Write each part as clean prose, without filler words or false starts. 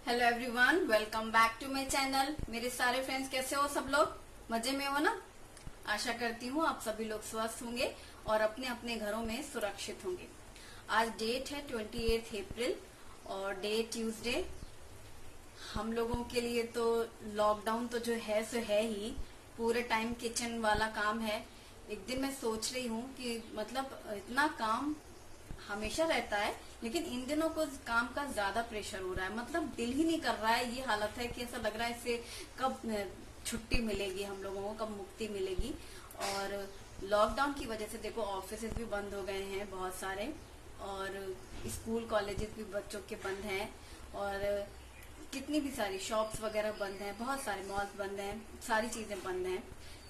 Hello everyone, welcome back to my channel. मेरे सारे friends कैसे हो? सब लोग मजे में हो ना? आशा करती हूँ आप सभी लोग स्वस्थ होंगे और अपने अपने घरों में सुरक्षित होंगे। आज डेट है 28 अप्रैल और डे ट्यूसडे। हम लोगों के लिए तो लॉकडाउन तो जो है सो है ही, पूरे टाइम किचन वाला काम है। एक दिन मैं सोच रही हूँ कि मतलब इतना काम हमेशा रहता है, लेकिन इन दिनों को काम का ज्यादा प्रेशर हो रहा है। मतलब दिल ही नहीं कर रहा है। ये हालत है कि ऐसा लग रहा है इससे कब छुट्टी मिलेगी, हम लोगों को कब मुक्ति मिलेगी। और लॉकडाउन की वजह से देखो ऑफिस भी बंद हो गए हैं बहुत सारे, और स्कूल कॉलेजेस भी बच्चों के बंद हैं, और कितनी भी सारी शॉप्स वगैरह बंद हैं, बहुत सारे मॉल्स बंद हैं, सारी चीजें बंद हैं।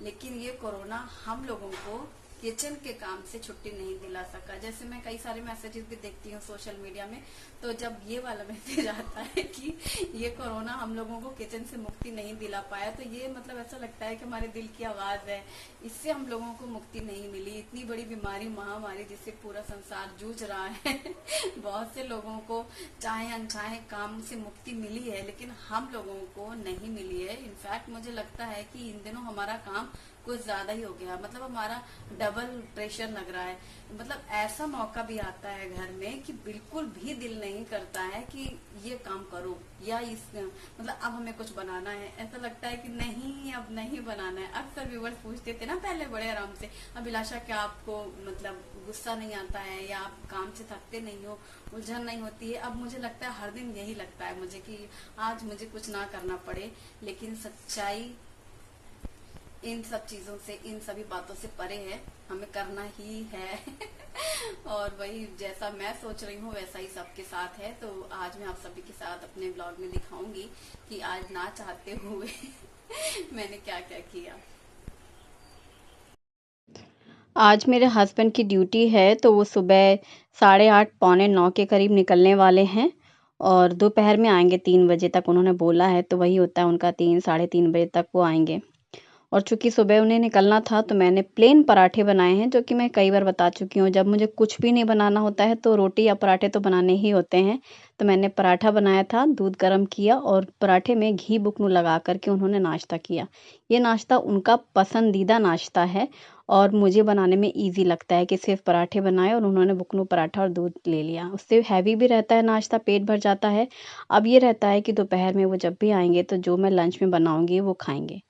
लेकिन ये कोरोना हम लोगों को किचन के काम से छुट्टी नहीं दिला सका। जैसे मैं कई सारे मैसेजेस भी देखती हूँ सोशल मीडिया में, तो जब ये वाला मैसेज आता है कि ये कोरोना हम लोगों को किचन से मुक्ति नहीं दिला पाया, तो ये मतलब ऐसा लगता है कि हमारे दिल की आवाज है, इससे हम लोगों को मुक्ति नहीं मिली। इतनी बड़ी बीमारी, महामारी जिससे पूरा संसार जूझ रहा है बहुत से लोगों को चाहे अनचाहे काम से मुक्ति मिली है, लेकिन हम लोगों को नहीं मिली है। इनफैक्ट मुझे लगता है कि इन दिनों हमारा काम कुछ ज्यादा ही हो गया, मतलब हमारा डबल प्रेशर लग रहा है। मतलब ऐसा मौका भी आता है घर में कि बिल्कुल भी दिल नहीं करता है कि ये काम करो, या इस मतलब अब हमें कुछ बनाना है। ऐसा लगता है कि नहीं, अब नहीं बनाना है। अक्सर व्यूवर्स पूछते थे ना पहले बड़े आराम से, अभिलाषा क्या आपको मतलब गुस्सा नहीं आता है, या आप काम से थकते नहीं हो, उलझन नहीं होती है? अब मुझे लगता है हर दिन यही लगता है मुझे कि आज मुझे कुछ ना करना पड़े। लेकिन सच्चाई इन सब चीजों से, इन सभी बातों से परे है, हमें करना ही है और वही जैसा मैं सोच रही हूँ वैसा ही सबके साथ है। तो आज मैं आप सभी के साथ अपने ब्लॉग में दिखाऊंगी कि आज ना चाहते हुए मैंने क्या क्या किया। आज मेरे हस्बैंड की ड्यूटी है, तो वो सुबह 8:30 पौने 9 के करीब निकलने वाले हैं और दोपहर में आएंगे 3 बजे तक उन्होंने बोला है। तो वही होता है उनका 3 साढ़े 3 बजे तक वो आएंगे। और चूंकि सुबह उन्हें निकलना था तो मैंने प्लेन पराठे बनाए हैं, जो कि मैं कई बार बता चुकी हूँ। जब मुझे कुछ भी नहीं बनाना होता है तो रोटी या पराठे तो बनाने ही होते हैं। तो मैंने पराठा बनाया था, दूध गर्म किया और पराठे में घी बुकनू लगा करके उन्होंने नाश्ता किया। ये नाश्ता उनका पसंदीदा नाश्ता है और मुझे बनाने में ईजी लगता है कि सिर्फ पराठे बनाए और उन्होंने बुकनू पराठा और दूध ले लिया। उससे हैवी भी रहता है नाश्ता, पेट भर जाता है। अब ये रहता है कि दोपहर में वो जब भी आएंगे तो जो मैं लंच में बनाऊंगी वो खाएंगे।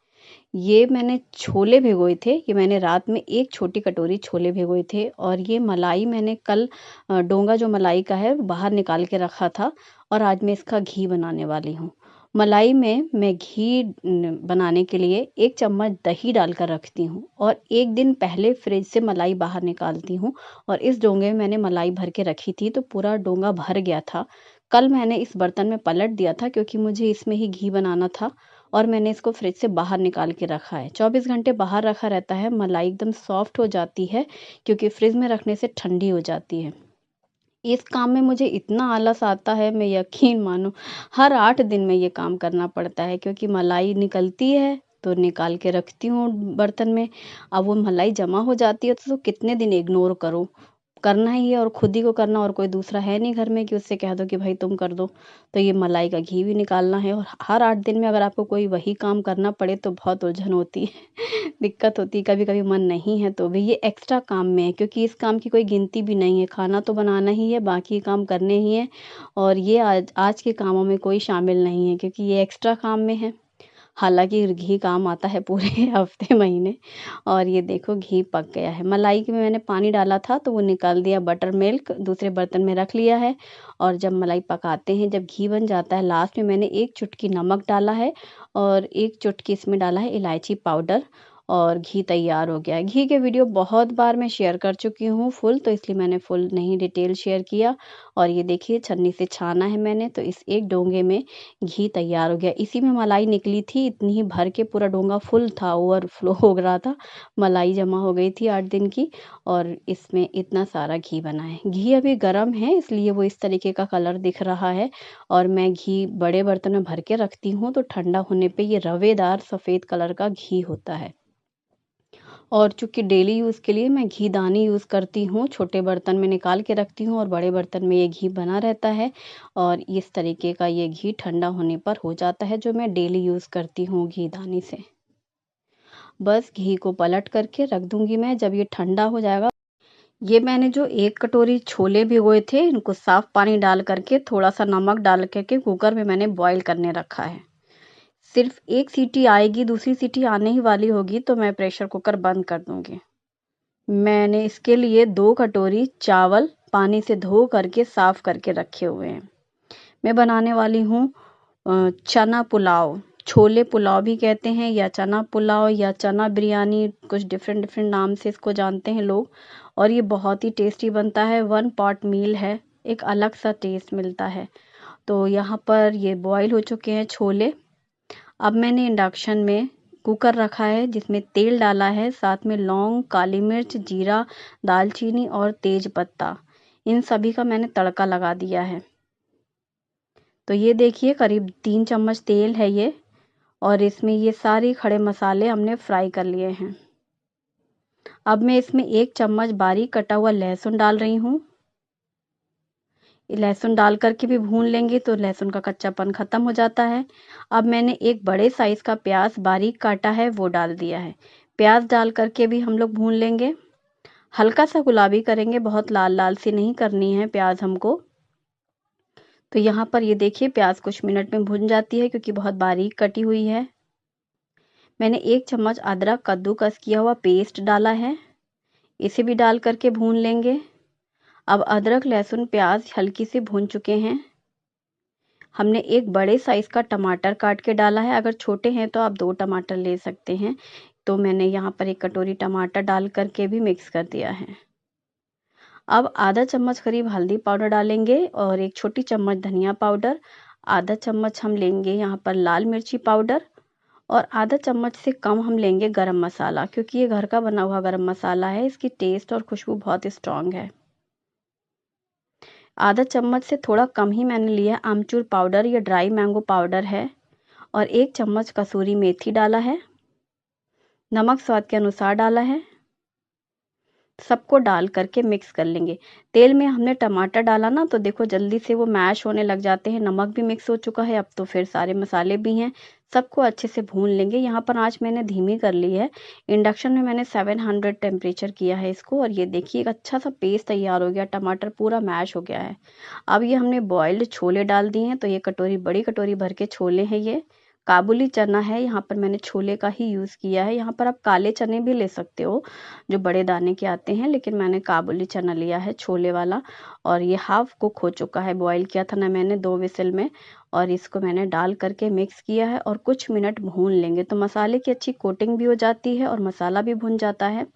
ये मैंने छोले भिगोए थे, ये मैंने रात में एक छोटी कटोरी छोले भिगोए थे। और ये मलाई मैंने कल डोंगा जो मलाई का है बाहर निकाल के रखा था और आज मैं इसका घी बनाने वाली हूँ। मलाई में मैं घी बनाने के लिए 1 चम्मच दही डालकर रखती हूँ और 1 दिन पहले फ्रिज से मलाई बाहर निकालती हूँ। और इस डोंगे में मैंने मलाई भर के रखी थी तो पूरा डोंगा भर गया था। कल मैंने इस बर्तन में पलट दिया था क्योंकि मुझे इसमें ही घी बनाना था और मैंने इसको फ्रिज से बाहर निकाल के रखा है। 24 घंटे बाहर रखा रहता है, मलाई एकदम सॉफ्ट हो जाती है क्योंकि फ्रिज में रखने से ठंडी हो जाती है। इस काम में मुझे इतना आलस आता है, मैं यकीन मानो हर 8 दिन में ये काम करना पड़ता है क्योंकि मलाई निकलती है तो निकाल के रखती हूँ बर्तन में। अब वो मलाई जमा हो जाती है तो कितने दिन इग्नोर करो, करना ही है और खुद ही को करना, और कोई दूसरा है नहीं घर में कि उससे कह दो कि भाई तुम कर दो। तो ये मलाई का घी भी निकालना है और हर 8 दिन में अगर आपको कोई वही काम करना पड़े तो बहुत उलझन होती है दिक्कत होती है। कभी कभी मन नहीं है तो भी ये एक्स्ट्रा काम में है क्योंकि इस काम की कोई गिनती भी नहीं है, खाना तो बनाना ही है, बाकी काम करने ही है। और ये आज आज के कामों में कोई शामिल नहीं है क्योंकि ये एक्स्ट्रा काम में है। हालाँकि घी काम आता है पूरे हफ्ते महीने। और ये देखो घी पक गया है। मलाई में मैंने पानी डाला था तो वो निकाल दिया, बटर मिल्क दूसरे बर्तन में रख लिया है। और जब मलाई पकाते हैं, जब घी बन जाता है, लास्ट में मैंने 1 चुटकी नमक डाला है और 1 चुटकी इसमें डाला है इलायची पाउडर और घी तैयार हो गया है। घी के वीडियो बहुत बार मैं शेयर कर चुकी हूँ फुल, तो इसलिए मैंने फुल नहीं डिटेल शेयर किया। और ये देखिए छन्नी से छाना है मैंने, तो इस एक डोंगे में घी तैयार हो गया। इसी में मलाई निकली थी, इतनी ही भर के पूरा डोंगा फुल था, ओवरफ्लो हो रहा था, मलाई जमा हो गई थी 8 दिन की। और इसमें इतना सारा घी बना है। घी अभी गर्म है इसलिए वो इस तरीके का कलर दिख रहा है। और मैं घी बड़े बर्तन में भर के रखती हूँ तो ठंडा होने पे ये रवेदार सफ़ेद कलर का घी होता है। और चूँकि डेली यूज़ के लिए मैं घीदानी यूज़ करती हूँ, छोटे बर्तन में निकाल के रखती हूँ और बड़े बर्तन में ये घी बना रहता है और इस तरीके का ये घी ठंडा होने पर हो जाता है, जो मैं डेली यूज़ करती हूँ घीदानी से। बस घी को पलट करके रख दूँगी मैं। जब ये ठंडा हो जाएगा, ये मैंने जो 1 कटोरी छोले भिगोए थे, इनको साफ़ पानी डाल करके थोड़ा-सा नमक डाल करके कुकर में मैंने बॉयल करने रखा है। सिर्फ 1 सीटी आएगी, दूसरी सीटी आने ही वाली होगी तो मैं प्रेशर कुकर बंद कर दूँगी। मैंने इसके लिए 2 कटोरी चावल पानी से धो करके साफ़ करके रखे हुए हैं। मैं बनाने वाली हूँ चना पुलाव, छोले पुलाव भी कहते हैं या चना पुलाव या चना बिरयानी, कुछ डिफरेंट नाम से इसको जानते हैं लोग, और ये बहुत ही टेस्टी बनता है। 1 पॉट मील है, एक अलग सा टेस्ट मिलता है। तो यहाँ पर ये बॉईल हो चुके हैं छोले। अब मैंने इंडक्शन में कुकर रखा है जिसमें तेल डाला है, साथ में लौंग, काली मिर्च, जीरा, दालचीनी और तेज पत्ता, इन सभी का मैंने तड़का लगा दिया है। तो ये देखिए करीब 3 चम्मच तेल है ये, और इसमें ये सारे खड़े मसाले हमने फ्राई कर लिए हैं। अब मैं इसमें 1 चम्मच बारीक कटा हुआ लहसुन डाल रही हूँ। लहसुन डाल करके भी भून लेंगे तो लहसुन का कच्चापन खत्म हो जाता है। अब मैंने एक बड़े साइज का प्याज बारीक काटा है, वो डाल दिया है। प्याज डाल करके भी हम लोग भून लेंगे, हल्का सा गुलाबी करेंगे, बहुत लाल लाल सी नहीं करनी है प्याज हमको। तो यहाँ पर ये देखिए प्याज कुछ मिनट में भुन जाती है क्योंकि बहुत बारीक कटी हुई है। मैंने 1 चम्मच अदरक कद्दूकस किया हुआ पेस्ट डाला है, इसे भी डाल करके भून लेंगे। अब अदरक, लहसुन, प्याज हल्की से भून चुके हैं। हमने एक बड़े साइज का टमाटर काट के डाला है, अगर छोटे हैं तो आप 2 टमाटर ले सकते हैं। तो मैंने यहाँ पर 1 कटोरी टमाटर डाल करके भी मिक्स कर दिया है। अब आधा चम्मच करीब हल्दी पाउडर डालेंगे और 1 छोटी चम्मच धनिया पाउडर, आधा चम्मच हम लेंगे यहाँ पर लाल मिर्ची पाउडर, और आधा चम्मच से कम हम लेंगे गरम मसाला, क्योंकि ये घर का बना हुआ गरम मसाला है, इसकी टेस्ट और खुशबू बहुत स्ट्रांग है। आधा चम्मच से थोड़ा कम ही मैंने लिया आमचूर पाउडर, या ड्राई मैंगो पाउडर है, और 1 चम्मच कसूरी मेथी डाला है। नमक स्वाद के अनुसार डाला है। सबको डाल करके मिक्स कर लेंगे। तेल में हमने टमाटर डाला ना, तो देखो जल्दी से वो मैश होने लग जाते हैं। नमक भी मिक्स हो चुका है, अब तो फिर सारे मसाले भी हैं। सबको अच्छे से भून लेंगे। यहाँ पर आँच मैंने धीमी कर ली है। इंडक्शन में मैंने 700 टेम्परेचर किया है इसको, और ये देखिए एक अच्छा सा पेस्ट तैयार हो गया, टमाटर पूरा मैश हो गया है। अब ये हमने बॉइल्ड छोले डाल दिए हैं, तो ये कटोरी, बड़ी कटोरी भर के छोले हैं। ये काबुली चना है, यहाँ पर मैंने छोले का ही यूज़ किया है। यहाँ पर आप काले चने भी ले सकते हो जो बड़े दाने के आते हैं, लेकिन मैंने काबुली चना लिया है छोले वाला। और ये हाफ कुक हो चुका है, बॉईल किया था ना मैंने 2 विसल में, और इसको मैंने डाल करके मिक्स किया है और कुछ मिनट भून लेंगे तो मसाले की अच्छी कोटिंग भी हो जाती है और मसाला भी भुन जाता है।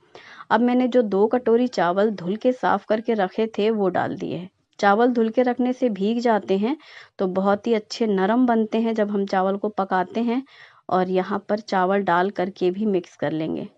अब मैंने जो 2 कटोरी चावल धुल के साफ करके रखे थे वो डाल दिए हैं। चावल धुल के रखने से भीग जाते हैं तो बहुत ही अच्छे नरम बनते हैं जब हम चावल को पकाते हैं। और यहाँ पर चावल डाल करके भी मिक्स कर लेंगे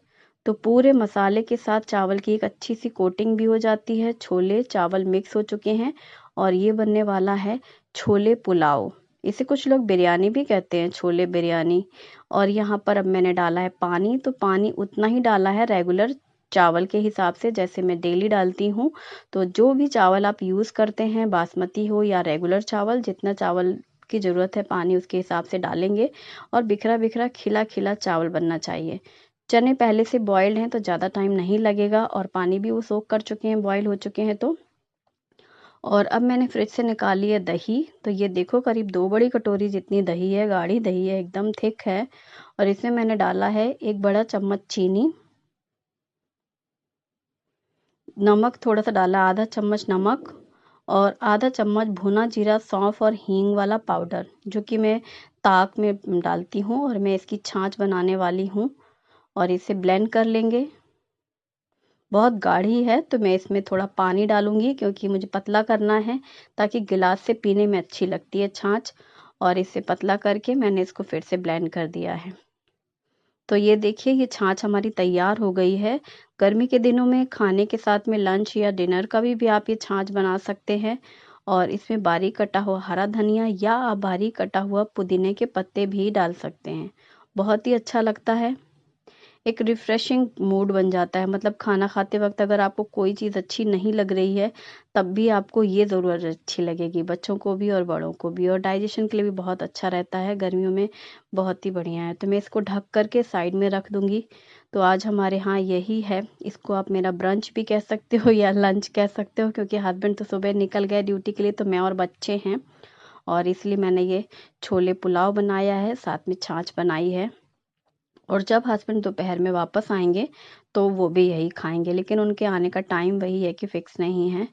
तो पूरे मसाले के साथ चावल की एक अच्छी सी कोटिंग भी हो जाती है। छोले चावल मिक्स हो चुके हैं और ये बनने वाला है छोले पुलाव। इसे कुछ लोग बिरयानी भी कहते हैं, छोले बिरयानी। और यहाँ पर अब मैंने डाला है पानी, तो पानी उतना ही डाला है रेगुलर चावल के हिसाब से, जैसे मैं डेली डालती हूँ। तो जो भी चावल आप यूज़ करते हैं, बासमती हो या रेगुलर चावल, जितना चावल की ज़रूरत है पानी उसके हिसाब से डालेंगे। और बिखरा बिखरा खिला खिला चावल बनना चाहिए। चने पहले से बॉइल्ड हैं तो ज़्यादा टाइम नहीं लगेगा, और पानी भी वो सोख कर चुके हैं, बॉईल हो चुके हैं तो। और अब मैंने फ्रिज से निकाली है दही, तो ये देखो करीब 2 बड़ी कटोरी जितनी दही है, गाढ़ी दही है, एकदम थिक है। और इसमें मैंने डाला है 1 बड़ा चम्मच चीनी, नमक थोड़ा सा डाला, आधा चम्मच नमक, और आधा चम्मच भुना जीरा, सौंफ और हींग वाला पाउडर, जो कि मैं ताक में डालती हूँ और मैं इसकी छाछ बनाने वाली हूँ। और इसे ब्लेंड कर लेंगे। बहुत गाढ़ी है तो मैं इसमें थोड़ा पानी डालूंगी क्योंकि मुझे पतला करना है, ताकि गिलास से पीने में अच्छी लगती है छाछ। और इसे पतला करके मैंने इसको फिर से ब्लेंड कर दिया है। तो ये देखिए ये छाछ हमारी तैयार हो गई है। गर्मी के दिनों में खाने के साथ में लंच या डिनर का भी आप ये छाछ बना सकते हैं। और इसमें बारीक कटा हुआ हरा धनिया या आप बारीक कटा हुआ पुदीने के पत्ते भी डाल सकते हैं, बहुत ही अच्छा लगता है। एक रिफ्रेशिंग मूड बन जाता है। मतलब खाना खाते वक्त अगर आपको कोई चीज़ अच्छी नहीं लग रही है तब भी आपको ये ज़रूर अच्छी लगेगी, बच्चों को भी और बड़ों को भी, और डाइजेशन के लिए भी बहुत अच्छा रहता है, गर्मियों में बहुत ही बढ़िया है। तो मैं इसको ढक करके साइड में रख दूंगी। तो आज हमारे यहाँ यही है, इसको आप मेरा ब्रंच भी कह सकते हो या लंच कह सकते हो, क्योंकि हस्बैंड तो सुबह निकल गए ड्यूटी के लिए, तो मैं और बच्चे हैं, और इसलिए मैंने ये छोले पुलाव बनाया है, साथ में छाछ बनाई है। और जब हस्बैंड दोपहर में वापस आएंगे तो वो भी यही खाएंगे, लेकिन उनके आने का टाइम वही है कि फिक्स नहीं है।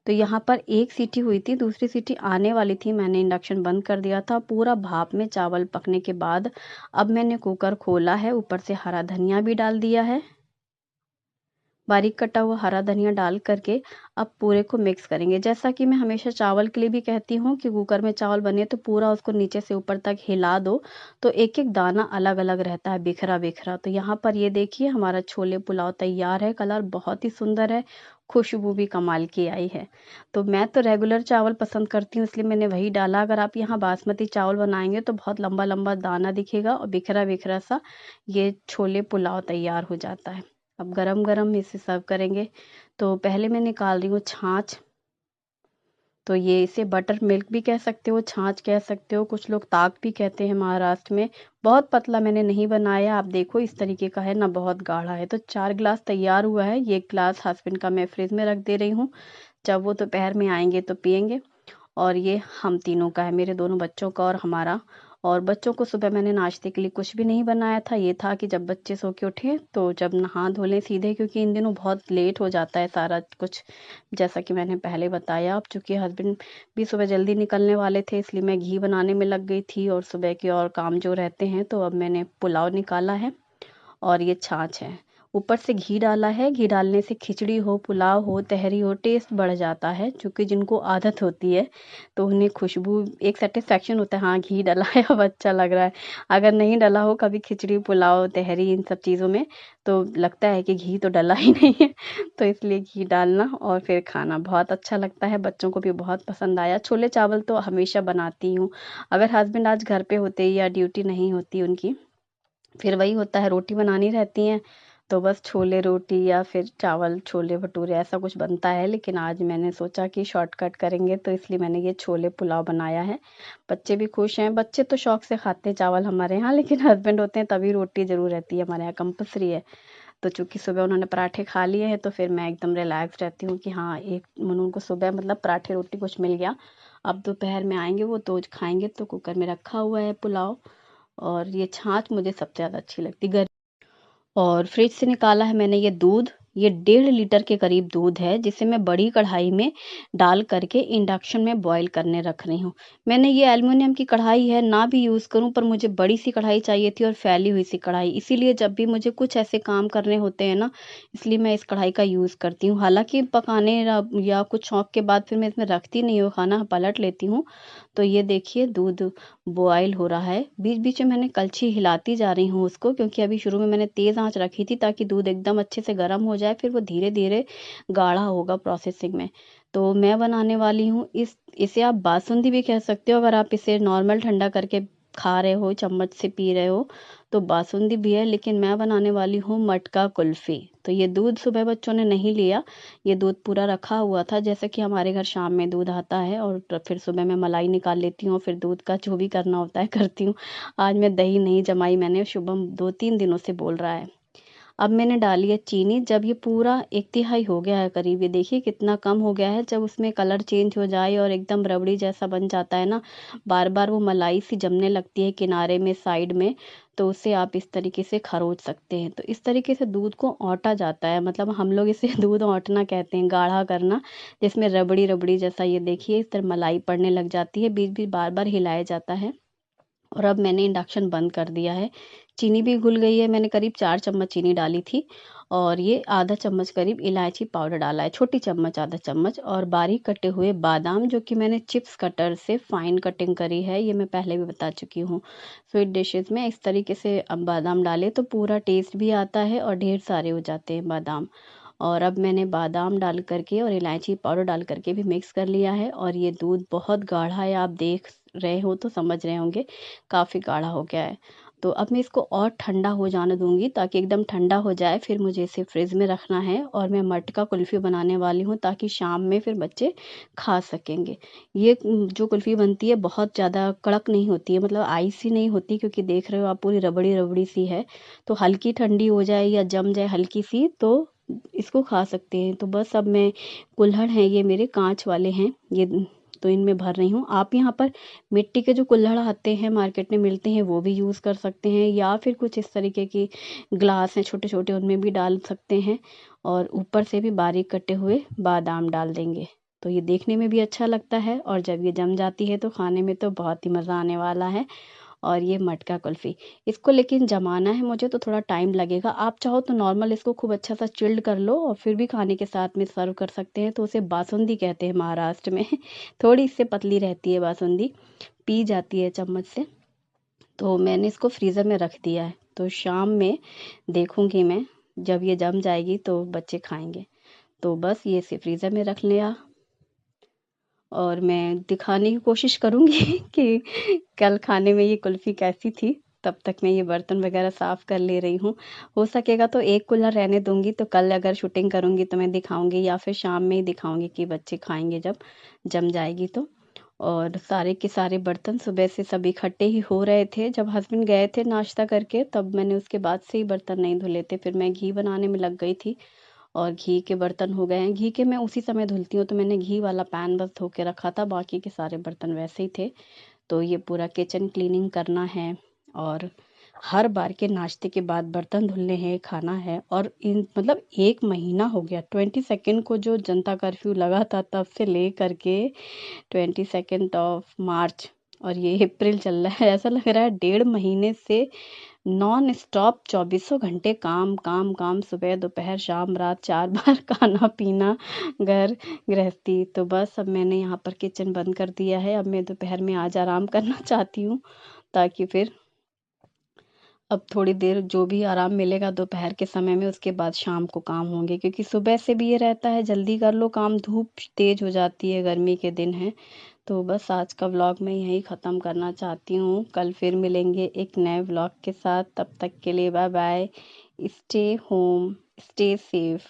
तो यहाँ पर एक सीटी हुई थी, दूसरी सीटी आने वाली थी, मैंने इंडक्शन बंद कर दिया था। पूरा भाप में चावल पकने के बाद अब मैंने कुकर खोला है, ऊपर से हरा धनिया भी डाल दिया है, बारीक कटा हुआ हरा धनिया डाल करके अब पूरे को मिक्स करेंगे। जैसा कि मैं हमेशा चावल के लिए भी कहती हूँ कि कुकर में चावल बने तो पूरा उसको नीचे से ऊपर तक हिला दो, तो एक एक दाना अलग अलग रहता है, बिखरा बिखरा। तो यहाँ पर ये देखिए हमारा छोले पुलाव तैयार है, कलर बहुत ही सुंदर है, खुशबू भी कमाल की आई है। तो मैं तो रेगुलर चावल पसंद करती हूँ, इसलिए मैंने वही डाला। अगर आप यहाँ बासमती चावल बनाएंगे तो बहुत लंबा लंबा दाना दिखेगा और बिखरा बिखरा सा ये छोले पुलाव तैयार हो जाता है। अब गरम गरम इसे सर्व करेंगे। तो पहले मैं निकाल रही हूँ छाछ। तो ये इसे बटर मिल्क भी कह सकते हो, छाछ कह सकते हो, कुछ लोग ताक भी कहते हैं महाराष्ट्र में। बहुत पतला मैंने नहीं बनाया, आप देखो इस तरीके का है ना, बहुत गाढ़ा है। तो 4 गिलास तैयार हुआ है। ये गिलास हस्बैंड का मैं फ्रिज में रख दे रही हूँ, जब वो दोपहर में आएंगे तो पियेंगे। और ये हम तीनों का है, मेरे दोनों बच्चों का और हमारा। और बच्चों को सुबह मैंने नाश्ते के लिए कुछ भी नहीं बनाया था, ये था कि जब बच्चे सो के उठे तो जब नहा धो लें सीधे, क्योंकि इन दिनों बहुत लेट हो जाता है सारा कुछ, जैसा कि मैंने पहले बताया। अब चूंकि हस्बैंड भी सुबह जल्दी निकलने वाले थे, इसलिए मैं घी बनाने में लग गई थी, और सुबह के और काम जो रहते हैं। तो अब मैंने पुलाव निकाला है और ये छाछ है, ऊपर से घी डाला है। घी डालने से खिचड़ी हो, पुलाव हो, तहरी हो, टेस्ट बढ़ जाता है, क्योंकि जिनको आदत होती है तो उन्हें खुशबू, एक सेटिस्फेक्शन होता है, हाँ घी डला है अब अच्छा लग रहा है। अगर नहीं डला हो कभी खिचड़ी, पुलाव, तहरी, इन सब चीज़ों में, तो लगता है कि घी तो डला ही नहीं है। तो इसलिए घी डालना और फिर खाना बहुत अच्छा लगता है, बच्चों को भी बहुत पसंद आया। छोले चावल तो हमेशा बनाती हूँ। अगर हस्बैंड आज घर पे होते या ड्यूटी नहीं होती उनकी, फिर वही होता है, रोटी बनानी रहती है, तो बस छोले रोटी या फिर चावल छोले भटूरे ऐसा कुछ बनता है। लेकिन आज मैंने सोचा कि शॉर्टकट करेंगे, तो इसलिए मैंने ये छोले पुलाव बनाया है। बच्चे भी खुश हैं, बच्चे तो शौक से खाते हैं चावल हमारे यहाँ, लेकिन हस्बैंड होते हैं तभी रोटी जरूर रहती है, हमारे यहाँ कंपलसरी है। तो चूंकि सुबह उन्होंने पराठे खा लिए हैं तो फिर मैं एकदम रिलैक्स रहती हूँ कि हाँ, एक उनको सुबह मतलब पराठे रोटी कुछ मिल गया। अब दोपहर में आएंगे वो तो खाएंगे। तो कुकर में रखा हुआ है पुलाव, और ये छाछ मुझे सबसे ज़्यादा अच्छी लगती है। और फ्रिज से निकाला है मैंने ये दूध, ये 1.5 लीटर के करीब दूध है, जिसे मैं बड़ी कढ़ाई में डाल करके इंडक्शन में बॉईल करने रख रही हूँ। मैंने ये एल्युमिनियम की कढ़ाई है, ना भी यूज़ करूँ, पर मुझे बड़ी सी कढ़ाई चाहिए थी और फैली हुई सी कढ़ाई, इसीलिए जब भी मुझे कुछ ऐसे काम करने होते हैं ना, इसलिए मैं इस कढ़ाई का यूज़ करती हूँ। हालांकि पकाने या कुछ शौक के बाद फिर मैं इसमें रखती नहीं हूँ खाना, पलट लेती हूँ। तो ये देखिए दूध बॉयल हो रहा है, बीच बीच में मैंने कलछी हिलाती जा रही हूँ उसको, क्योंकि अभी शुरू में मैंने तेज़ आंच रखी थी ताकि दूध एकदम अच्छे से गर्म हो जाए, फिर वो धीरे धीरे गाढ़ा होगा प्रोसेसिंग में। तो मैं बनाने वाली हूँ इसे आप बासुंदी भी कह सकते हो, अगर आप इसे नॉर्मल ठंडा करके खा रहे हो, चम्मच से पी रहे हो, तो बासुंदी भी है। लेकिन मैं बनाने वाली हूँ मटका कुल्फी। तो ये दूध सुबह बच्चों ने नहीं लिया, ये दूध पूरा रखा हुआ था, जैसे कि हमारे घर शाम में दूध आता है और फिर सुबह मैं मलाई निकाल लेती हूँ, फिर दूध का जो भी करना होता है करती हूँ। आज मैं दही नहीं जमाई, मैंने शुभम 2-3 दिनों से बोल रहा है। अब मैंने डाली है चीनी, जब ये पूरा 1/3 हो गया है करीब, ये देखिए कितना कम हो गया है, जब उसमें कलर चेंज हो जाए और एकदम रबड़ी जैसा बन जाता है ना, बार बार वो मलाई सी जमने लगती है किनारे में, साइड में, तो उसे आप इस तरीके से खरोच सकते हैं। तो इस तरीके से दूध को औंटा जाता है, मतलब हम लोग इसे दूध औंटना कहते हैं, गाढ़ा करना, जिसमें रबड़ी रबड़ी जैसा, ये देखिए इस तरह मलाई पड़ने लग जाती है, बीच बीच बार बार हिलाया जाता है। और अब मैंने इंडक्शन बंद कर दिया है। चीनी भी घुल गई है, मैंने करीब 4 चम्मच चीनी डाली थी, और ये आधा चम्मच करीब इलायची पाउडर डाला है, छोटी चम्मच, आधा चम्मच। और बारीक कटे हुए बादाम, जो कि मैंने चिप्स कटर से फाइन कटिंग करी है, ये मैं पहले भी बता चुकी हूँ। स्वीट डिशेस में इस तरीके से अब बादाम डाले तो पूरा टेस्ट भी आता है और ढेर सारे हो जाते हैं बादाम। और अब मैंने बादाम डाल करके और इलायची पाउडर डाल करके भी मिक्स कर लिया है। और ये दूध बहुत गाढ़ा है, आप देख रहे हो तो समझ रहे होंगे, काफ़ी गाढ़ा हो गया है। तो अब मैं इसको और ठंडा हो जाने दूंगी ताकि एकदम ठंडा हो जाए, फिर मुझे इसे फ्रिज में रखना है। और मैं मटका कुल्फ़ी बनाने वाली हूँ ताकि शाम में फिर बच्चे खा सकेंगे। ये जो कुल्फ़ी बनती है बहुत ज़्यादा कड़क नहीं होती है, मतलब आइसी नहीं होती, क्योंकि देख रहे हो आप पूरी रबड़ी रबड़ी सी है। तो हल्की ठंडी हो जाए या जम जाए हल्की सी तो इसको खा सकते हैं। तो बस अब मैं कुल्हड़ हैं ये मेरे कांच वाले हैं ये, तो इनमें भर रही हूँ। आप यहाँ पर मिट्टी के जो कुल्हड़ आते हैं मार्केट में मिलते हैं वो भी यूज़ कर सकते हैं, या फिर कुछ इस तरीके की ग्लास हैं छोटे छोटे, उनमें भी डाल सकते हैं। और ऊपर से भी बारीक कटे हुए बादाम डाल देंगे तो ये देखने में भी अच्छा लगता है, और जब ये जम जाती है तो खाने में तो बहुत ही मज़ा आने वाला है। और ये मटका कुल्फ़ी, इसको लेकिन जमाना है मुझे तो थोड़ा टाइम लगेगा। आप चाहो तो नॉर्मल इसको खूब अच्छा सा चिल्ड कर लो और फिर भी खाने के साथ में सर्व कर सकते हैं। तो उसे बासुंदी कहते हैं महाराष्ट्र में थोड़ी इससे पतली रहती है बासुंदी, पी जाती है चम्मच से। तो मैंने इसको फ्रीज़र में रख दिया है, तो शाम में देखूंगी मैं, जब ये जम जाएगी तो बच्चे खाएंगे। तो बस ये इसे फ्रीज़र में रख लिया, और मैं दिखाने की कोशिश करूंगी कि कल खाने में ये कुल्फ़ी कैसी थी। तब तक मैं ये बर्तन वगैरह साफ़ कर ले रही हूँ। हो सकेगा तो एक कुल्हड़ रहने दूंगी, तो कल अगर शूटिंग करूंगी तो मैं दिखाऊंगी, या फिर शाम में ही दिखाऊंगी कि बच्चे खाएंगे जब जम जाएगी तो। और सारे के सारे बर्तन सुबह से सब इकट्ठे ही हो रहे थे। जब हस्बैंड गए थे नाश्ता करके तब मैंने उसके बाद से ही बर्तन नहीं धुले थे, फिर मैं घी बनाने में लग गई थी और घी के बर्तन हो गए हैं। घी के मैं उसी समय धुलती हूँ, तो मैंने घी वाला पैन बस धो के रखा था, बाकी के सारे बर्तन वैसे ही थे। तो ये पूरा किचन क्लीनिंग करना है, और हर बार के नाश्ते के बाद बर्तन धुलने हैं, खाना है। और इन मतलब 1 महीना हो गया, 22 को जो जनता कर्फ्यू लगा था तब से ले करके 22 मार्च, और ये अप्रैल चल रहा है। ऐसा लग रहा है 1.5 महीने से नॉन स्टॉप 24 घंटे काम काम काम, सुबह दोपहर शाम रात 4 बार खाना पीना घर गृहस्थी। तो बस अब मैंने यहाँ पर किचन बंद कर दिया है। अब मैं दोपहर में आज आराम करना चाहती हूँ, ताकि फिर अब थोड़ी देर जो भी आराम मिलेगा दोपहर के समय में, उसके बाद शाम को काम होंगे, क्योंकि सुबह से भी ये रहता है जल्दी कर लो काम, धूप तेज हो जाती है, गर्मी के दिन है। तो बस आज का व्लॉग मैं यहीं ख़त्म करना चाहती हूँ। कल फिर मिलेंगे एक नए व्लॉग के साथ, तब तक के लिए bye bye. Stay home, stay safe.